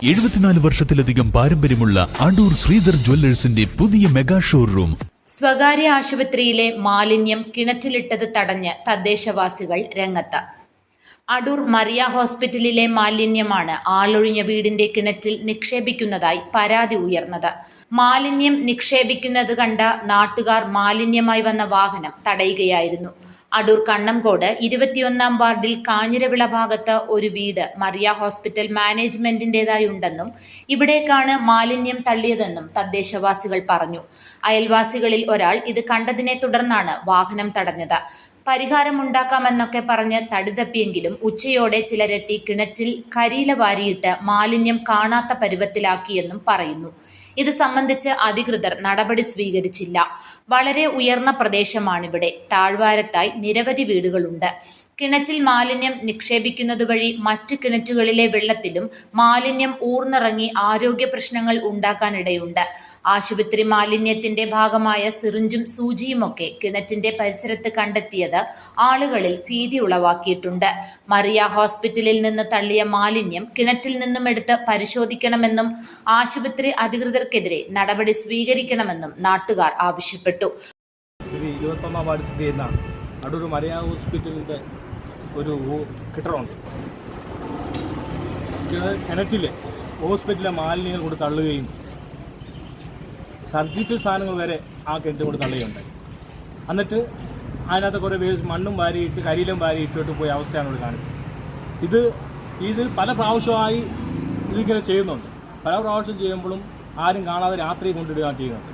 74 വർഷത്തിലധികം പാരമ്പര്യമുള്ള അടൂർ ശ്രീധർ ജ്വല്ലേഴ്സിന്റെ പുതിയ മെഗാ ഷോറൂം. സ്വകാര്യ ആശുപത്രിയിലെ മാലിന്യം കിണറ്റിലിട്ടത് തടഞ്ഞ് തദ്ദേശവാസികൾ രംഗത്ത്. അടൂർ മറിയ ഹോസ്പിറ്റലിലെ മാലിന്യമാണ് ആളൊഴിഞ്ഞ വീടിന്റെ കിണറ്റിൽ നിക്ഷേപിക്കുന്നതായി പരാതി ഉയർന്നത്. മാലിന്യം നിക്ഷേപിക്കുന്നത് കണ്ട നാട്ടുകാർ മാലിന്യമായി വന്ന വാഹനം തടയുകയായിരുന്നു. അടൂർ കണ്ണംകോട് 21-ാം വാർഡിൽ കാഞ്ഞിരവിള ഭാഗത്ത് ഒരു വീട് മറിയ ഹോസ്പിറ്റൽ മാനേജ്മെന്റിന്റേതായുണ്ടെന്നും ഇവിടേക്കാണ് മാലിന്യം തള്ളിയതെന്നും തദ്ദേശവാസികൾ പറഞ്ഞു. അയൽവാസികളിൽ ഒരാൾ ഇത് കണ്ടതിനെ തുടർന്നാണ് വാഹനം തടഞ്ഞത്. പരിഹാരമുണ്ടാക്കാമെന്നൊക്കെ പറഞ്ഞ് തടിതപ്പിയെങ്കിലും ഉച്ചയോടെ ചിലരെത്തി കിണറ്റിൽ കരിയില വാരിയിട്ട് മാലിന്യം കാണാത്ത പരുവത്തിലാക്കിയെന്നും പറയുന്നു. ഇത് സംബന്ധിച്ച് അധികൃതർ നടപടി സ്വീകരിച്ചില്ല. വളരെ ഉയർന്ന പ്രദേശമാണിവിടെ. താഴ്വാരത്തായി നിരവധി വീടുകളുണ്ട്. കിണറ്റിൽ മാലിന്യം നിക്ഷേപിക്കുന്നതുവഴി മറ്റു കിണറ്റുകളിലെ വെള്ളത്തിലും മാലിന്യം ഊർന്നിറങ്ങി ആരോഗ്യ പ്രശ്നങ്ങൾ ഉണ്ടാക്കാനിടയുണ്ട്. ആശുപത്രി മാലിന്യത്തിന്റെ ഭാഗമായ സിറിഞ്ചും സൂചിയുമൊക്കെ കിണറ്റിന്റെ പരിസരത്ത് കണ്ടെത്തിയത് ആളുകളിൽ ഭീതി ഉളവാക്കിയിട്ടുണ്ട്. മറിയ ഹോസ്പിറ്റലിൽ നിന്ന് തള്ളിയ മാലിന്യം കിണറ്റിൽ നിന്നും എടുത്ത് പരിശോധിക്കണമെന്നും ആശുപത്രി അധികൃതർക്കെതിരെ നടപടി സ്വീകരിക്കണമെന്നും നാട്ടുകാർ ആവശ്യപ്പെട്ടു. 21-ാം വാർഡ് സ്ഥിതി ചെയ്യുന്ന അടൂർ മറിയ ഹോസ്പിറ്റലിൻ്റെ ഒരു കെട്ടിടമുണ്ട്. കിണറ്റിൽ ഹോസ്പിറ്റലിലെ മാലിന്യങ്ങൾ കൊണ്ട് തള്ളുകയും സർജിക്കൽ സാധനങ്ങൾ വരെ ആ കിണറ്റിൽ കൊണ്ട് തള്ളുകയുണ്ടായി. എന്നിട്ട് അതിനകത്ത് കുറേ മണ്ണും വാരിയിട്ട് കരിയിലും വാരി ഇട്ടിട്ട് പോയ അവസ്ഥയാണ് ഇവിടെ കാണിച്ചത്. ഇത് പല പ്രാവശ്യമായി ഇതിങ്ങനെ ചെയ്യുന്നുണ്ട്. പല പ്രാവശ്യം ചെയ്യുമ്പോഴും ആരും കാണാതെ രാത്രി കൊണ്ടിടുകയാണ് ചെയ്യുന്നത്.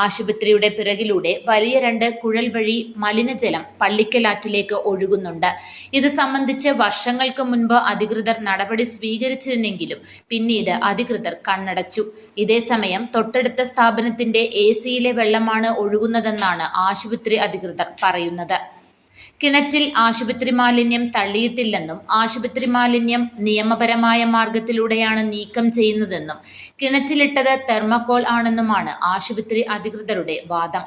ആശുപത്രിയുടെ പിറകിലൂടെ വലിയ 2 കുഴൽ വഴി മലിനജലം പള്ളിക്കലാറ്റിലേക്ക് ഒഴുകുന്നുണ്ട്. ഇത് സംബന്ധിച്ച് വർഷങ്ങൾക്ക് മുൻപ് അധികൃതർ നടപടി സ്വീകരിച്ചിരുന്നെങ്കിലും പിന്നീട് അധികൃതർ കണ്ണടച്ചു. ഇതേസമയം തൊട്ടടുത്ത സ്ഥാപനത്തിന്റെ AC-യിലെ വെള്ളമാണ് ഒഴുകുന്നതെന്നാണ് ആശുപത്രി അധികൃതർ പറയുന്നത്. കിണറ്റിൽ ആശുപത്രി മാലിന്യം തള്ളിയിട്ടില്ലെന്നും ആശുപത്രി മാലിന്യം നിയമപരമായ മാർഗത്തിലൂടെയാണ് നീക്കം ചെയ്യുന്നതെന്നും കിണറ്റിലിട്ടത് തെർമക്കോൾ ആണെന്നുമാണ് ആശുപത്രി അധികൃതരുടെ വാദം.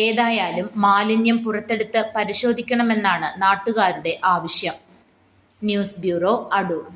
ഏതായാലും മാലിന്യം പുറത്തെടുത്ത് പരിശോധിക്കണമെന്നാണ് നാട്ടുകാരുടെ ആവശ്യം. News bureau, Adoor.